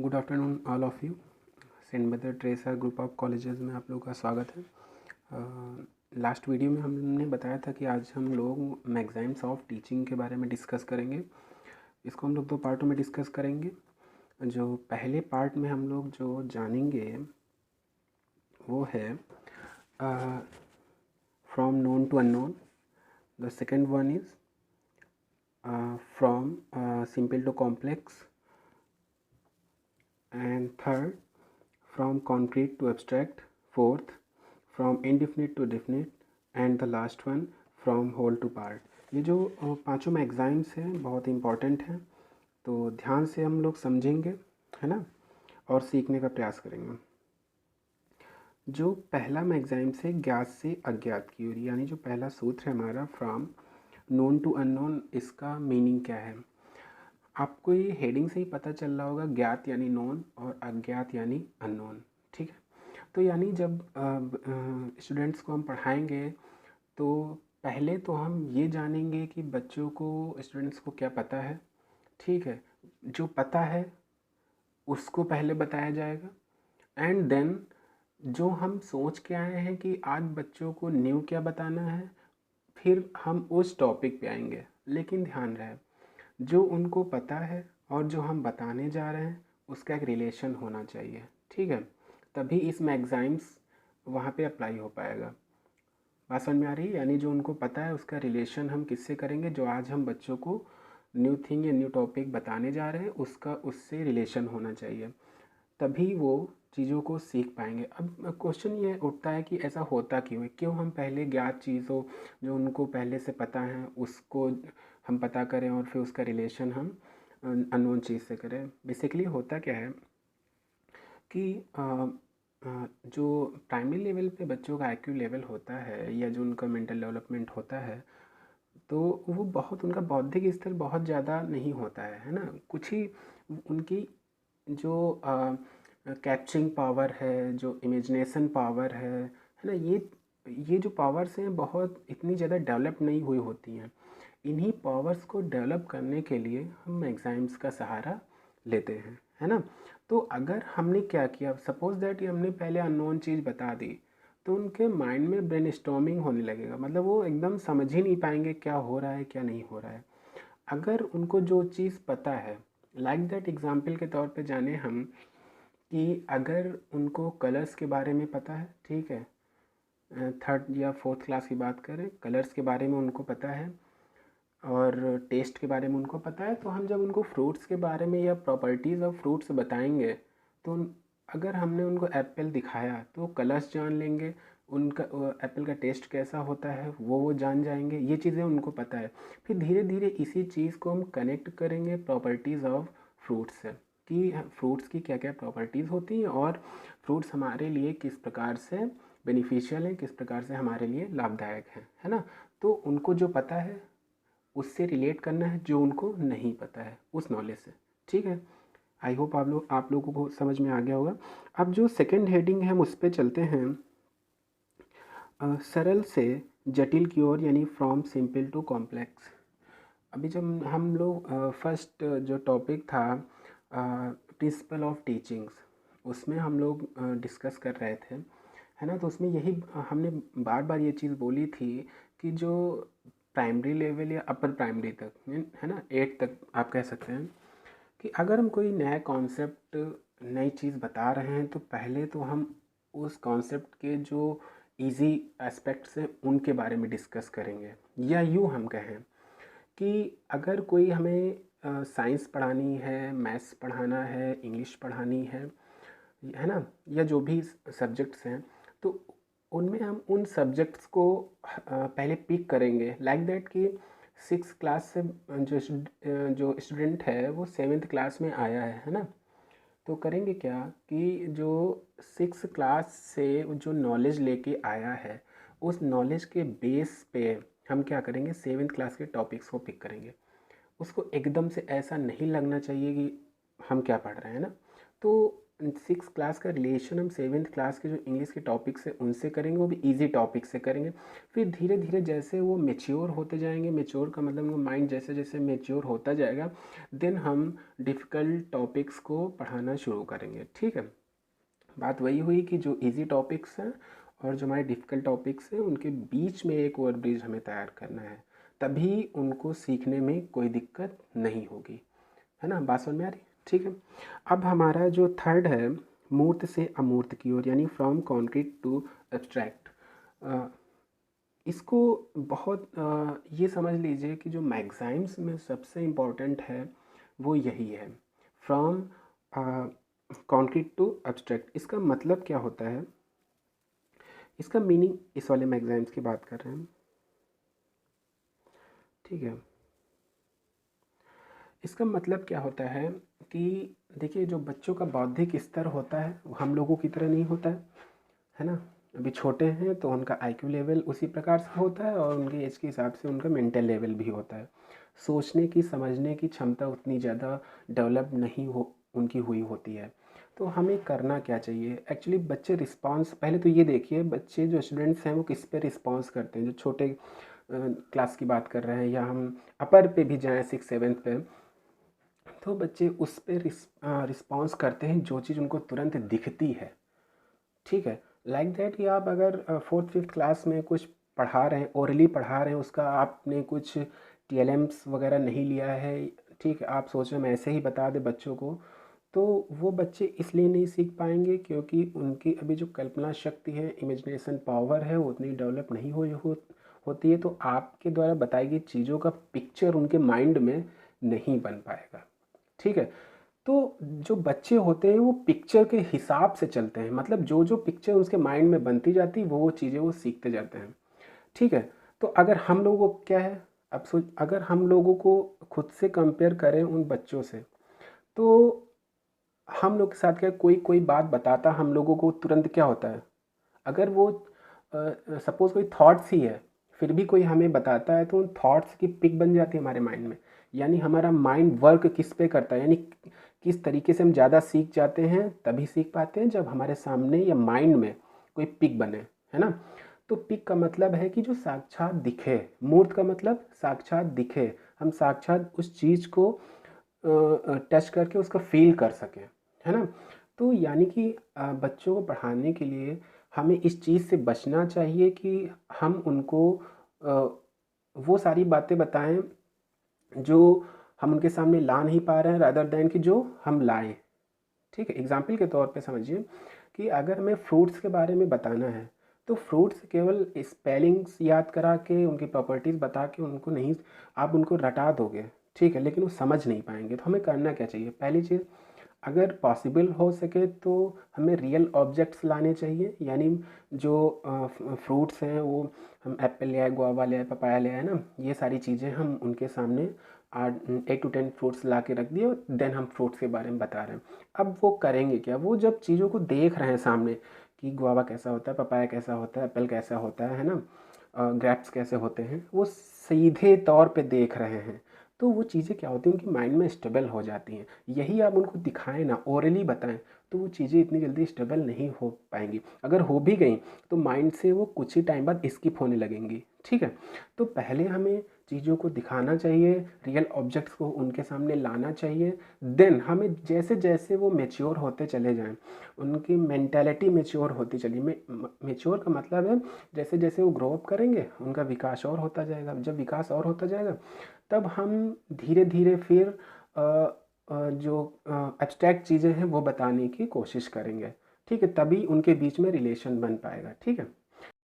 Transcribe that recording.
Good afternoon all of you. Saint mother Teresa group of colleges में आप लोगों का स्वागत है। लास्ट वीडियो में हमने बताया था कि आज हम लोग मैगज़ाइम्स ऑफ टीचिंग के बारे में डिस्कस करेंगे। इसको हम लोग 2 पार्टों में डिस्कस करेंगे। जो पहले पार्ट में हम लोग जो जानेंगे वो है from known to unknown. The second one is from simple to complex, and third from concrete to abstract, fourth from indefinite to definite, and the last one from whole to part। ये जो पांचों मैगज़ाइम्स हैं बहुत important हैं, तो ध्यान से हम लोग समझेंगे, है ना, और सीखने का प्रयास करेंगे। जो पहला मैगज़ाइम्स है ज्ञात से अज्ञात की ओर, यानी जो पहला सूत्र है हमारा फ्रॉम नोन टू अननोन, इसका मीनिंग क्या है आपको ये हेडिंग से ही पता चल रहा होगा। ज्ञात यानी नोन और अज्ञात यानी अननोन, ठीक है। तो यानी जब स्टूडेंट्स को हम पढ़ाएंगे तो पहले तो हम ये जानेंगे कि बच्चों को, स्टूडेंट्स को क्या पता है, ठीक है। जो पता है उसको पहले बताया जाएगा, एंड देन जो हम सोच के आए हैं कि आज बच्चों को न्यू क्या बताना है, फिर हम उस टॉपिक पे आएंगे। लेकिन ध्यान रहे, जो उनको पता है और जो हम बताने जा रहे हैं उसका एक रिलेशन होना चाहिए, ठीक है। तभी इस मैगज़ाइम्स वहाँ पे अप्लाई हो पाएगा। बात समझ में आ रही है? यानी जो उनको पता है उसका रिलेशन हम किससे करेंगे, जो आज हम बच्चों को न्यू थिंग या न्यू टॉपिक बताने जा रहे हैं उसका उससे रिलेशन होना चाहिए, तभी वो चीज़ों को सीख पाएंगे। अब क्वेश्चन ये उठता है कि ऐसा होता क्यों है, क्यों हम पहले ज्ञात चीज़ों जो उनको पहले से पता है उसको हम पता करें और फिर उसका रिलेशन हम अननोन चीज़ से करें। बेसिकली होता क्या है कि जो प्राइमरी लेवल पे बच्चों का आईक्यू लेवल होता है या जो उनका मेंटल डेवलपमेंट होता है, तो वो बहुत, उनका बौद्धिक स्तर बहुत ज़्यादा नहीं होता है ना। कुछ ही उनकी जो कैप्चरिंग पावर है, जो इमेजिनेशन पावर है ना, ये जो पावर्स हैं बहुत इतनी ज़्यादा डेवलप नहीं हुई होती हैं। इन्हीं पावर्स को डेवलप करने के लिए हम एग्ज़ाम्स का सहारा लेते हैं, है ना। तो अगर हमने क्या किया, सपोज दैट हमने पहले अननोन चीज़ बता दी, तो उनके माइंड में ब्रेनस्टॉर्मिंग होने लगेगा। मतलब वो एकदम समझ ही नहीं पाएंगे क्या हो रहा है क्या नहीं हो रहा है। अगर उनको जो चीज़ पता है, लाइक दैट एग्जाम्पल के तौर पे जाने हम कि अगर उनको कलर्स के बारे में पता है, ठीक है, 3rd या 4th क्लास की बात करें, कलर्स के बारे में उनको पता है और टेस्ट के बारे में उनको पता है, तो हम जब उनको फ्रूट्स के बारे में या प्रॉपर्टीज़ ऑफ फ्रूट्स बताएंगे तो अगर हमने उनको एप्पल दिखाया तो कलर्स जान लेंगे, उनका एप्पल का टेस्ट कैसा होता है वो जान जाएंगे। ये चीज़ें उनको पता है। फिर धीरे धीरे इसी चीज़ को हम कनेक्ट करेंगे प्रॉपर्टीज़ ऑफ फ्रूट्स से, कि फ्रूट्स की क्या क्या प्रॉपर्टीज़ होती हैं और फ्रूट्स हमारे लिए किस प्रकार से बेनिफिशियल हैं, किस प्रकार से हमारे लिए लाभदायक हैं, है ना। तो उनको जो पता है उससे रिलेट करना है जो उनको नहीं पता है उस नॉलेज से, ठीक है। आई होप आप लोगों को समझ में आ गया होगा। अब जो सेकंड हेडिंग है हम उस पर चलते हैं, सरल से जटिल की ओर, यानी फ्रॉम सिंपल टू कॉम्प्लेक्स। अभी जब हम लोग फर्स्ट जो टॉपिक था प्रिंसिपल ऑफ टीचिंग्स, उसमें हम लोग डिस्कस कर रहे थे, है ना। तो उसमें यही हमने बार बार ये चीज़ बोली थी कि जो प्राइमरी लेवल या अपर प्राइमरी तक, है ना, 8 तक आप कह सकते हैं, कि अगर हम कोई नया कॉन्सेप्ट, नई चीज़ बता रहे हैं तो पहले तो हम उस कॉन्सेप्ट के जो इजी एस्पेक्ट्स हैं उनके बारे में डिस्कस करेंगे। या यूँ हम कहें कि अगर कोई हमें साइंस पढ़ानी है, मैथ्स पढ़ाना है, इंग्लिश पढ़ानी है ना, या जो भी सब्जेक्ट्स हैं, तो उनमें हम उन सब्जेक्ट्स को पहले पिक करेंगे। लाइक दैट कि 6th क्लास से जो स्टूडेंट है वो 7th क्लास में आया है ना। तो करेंगे क्या कि जो 6th क्लास से जो नॉलेज लेके आया है उस नॉलेज के बेस पे हम क्या करेंगे, 7th क्लास के टॉपिक्स को पिक करेंगे। उसको एकदम से ऐसा नहीं लगना चाहिए कि हम क्या पढ़ रहे हैं ना। तो सिक्स क्लास का रिलेशन हम सेवन्थ क्लास के जो इंग्लिश के टॉपिक्स है उनसे करेंगे, वो भी इजी टॉपिक से करेंगे। फिर धीरे धीरे जैसे वो मेच्योर होते जाएंगे, मेच्योर का मतलब माइंड जैसे जैसे मेच्योर होता जाएगा, देन हम डिफ़िकल्ट टॉपिक्स को पढ़ाना शुरू करेंगे। ठीक है, बात वही हुई कि जो इजी टॉपिक्स हैं और जो हमारे डिफ़िकल्ट टॉपिक्स हैं उनके बीच में एक ओवरब्रिज हमें तैयार करना है, तभी उनको सीखने में कोई दिक्कत नहीं होगी। है ना, बात समझ में आ रही? ठीक है, अब हमारा जो थर्ड है मूर्त से अमूर्त की ओर, यानी फ्रॉम कॉन्क्रीट टू एब्स्ट्रैक्ट। इसको बहुत ये समझ लीजिए कि जो मैगज़ाइन्स में सबसे इम्पॉर्टेंट है वो यही है, फ्रॉम कॉन्क्रीट टू एब्स्ट्रैक्ट। इसका मतलब क्या होता है, इसका मीनिंग इस वाले मैगज़ाइन्स की बात कर रहे हैं। ठीक है, इसका मतलब क्या होता है कि देखिए, जो बच्चों का बौद्धिक स्तर होता है वो हम लोगों की तरह नहीं होता है ना। अभी छोटे हैं तो उनका आईक्यू लेवल उसी प्रकार से होता है और उनके एज के हिसाब से उनका मेंटल लेवल भी होता है। सोचने की, समझने की क्षमता उतनी ज़्यादा डेवलप नहीं हो उनकी हुई होती है। तो हमें करना क्या चाहिए एक्चुअली, बच्चे रिस्पॉन्स, पहले तो ये देखिए बच्चे जो स्टूडेंट्स हैं वो किस पे रिस्पॉन्स करते हैं। जो छोटे क्लास की बात कर रहे हैं या हम अपर पे भी जाएँ 6-7 पे, तो बच्चे उस पे रिस्पॉन्स करते हैं जो चीज़ उनको तुरंत दिखती है। ठीक है, लाइक दैट कि आप अगर 4th-5th क्लास में कुछ पढ़ा रहे हैं, ओरली पढ़ा रहे हैं, उसका आपने कुछ TLMs वगैरह नहीं लिया है, ठीक है, आप सोच रहे हैं मैं ऐसे ही बता दें बच्चों को, तो वो बच्चे इसलिए नहीं सीख पाएंगे क्योंकि उनकी अभी जो कल्पना शक्ति है, इमेजिनेशन पावर है, वो उतनी डेवलप नहीं होती है। तो आपके द्वारा बताई गई चीज़ों का पिक्चर उनके माइंड में नहीं बन पाएगा। ठीक है, तो जो बच्चे होते हैं वो पिक्चर के हिसाब से चलते हैं, मतलब जो जो पिक्चर उसके माइंड में बनती जाती वो चीज़ें वो सीखते जाते हैं। ठीक है, तो अगर हम लोगों को क्या है, अब सोच, अगर हम लोगों को खुद से कंपेयर करें उन बच्चों से, तो हम लोग के साथ क्या, कोई कोई बात बताता हम लोगों को तुरंत क्या होता है, अगर वो सपोज़ कोई थॉट्स ही है, फिर भी कोई हमें बताता है तो उन थॉट्स की पिक बन जाती है हमारे माइंड में। यानी हमारा माइंड वर्क किस पे करता है, यानी किस तरीके से हम ज़्यादा सीख जाते हैं, तभी सीख पाते हैं जब हमारे सामने या माइंड में कोई पिक बने, है ना। तो पिक का मतलब है कि जो साक्षात दिखे, मूर्त का मतलब साक्षात दिखे, हम साक्षात उस चीज़ को टच करके उसका फील कर सकें, है ना। तो यानी कि बच्चों को पढ़ाने के लिए हमें इस चीज़ से बचना चाहिए कि हम उनको वो सारी बातें बताएं जो हम उनके सामने ला नहीं पा रहे हैं, रादर दैन कि जो हम लाएं। ठीक है, एग्जाम्पल के तौर पे समझिए कि अगर हमें फ्रूट्स के बारे में बताना है तो फ्रूट्स केवल स्पेलिंग्स याद करा के, उनकी प्रॉपर्टीज़ बता के उनको नहीं, आप उनको रटा दोगे, ठीक है, लेकिन वो समझ नहीं पाएंगे। तो हमें करना क्या चाहिए, पहली चीज़, अगर पॉसिबल हो सके तो हमें रियल ऑब्जेक्ट्स लाने चाहिए, यानी जो फ्रूट्स हैं वो हम एप्पल ले आए, गुआवा ले आए, पपाया ले आए ना, ये सारी चीज़ें हम उनके सामने 8 to 10 फ्रूट्स ला के रख दिए और देन हम फ्रूट्स के बारे में बता रहे हैं। अब वो करेंगे क्या, वो जब चीज़ों को देख रहे हैं सामने कि गुआवा कैसा होता है, पपाया कैसा होता है, एप्पल कैसा होता है ना, ग्रेप्स कैसे होते हैं, वो सीधे तौर पे देख रहे हैं, तो वो चीज़ें क्या होती हैं उनकी माइंड में स्टेबल हो जाती हैं। यही आप उनको दिखाएं ना, ओरली बताएं, तो वो चीज़ें इतनी जल्दी स्टेबल नहीं हो पाएंगी। अगर हो भी गई तो माइंड से वो कुछ ही टाइम बाद स्किप होने लगेंगी। ठीक है, तो पहले हमें चीज़ों को दिखाना चाहिए, रियल ऑब्जेक्ट्स को उनके सामने लाना चाहिए, देन हमें जैसे जैसे वो मेच्योर होते चले जाएं, उनकी मेंटालिटी मेच्योर होती चली, मेच्योर का मतलब है जैसे जैसे वो ग्रो अप करेंगे उनका विकास और होता जाएगा। जब विकास और होता जाएगा तब हम धीरे धीरे फिर जो एब्स्ट्रैक्ट चीज़ें हैं वो बताने की कोशिश करेंगे। ठीक है, तभी उनके बीच में रिलेशन बन पाएगा। ठीक है।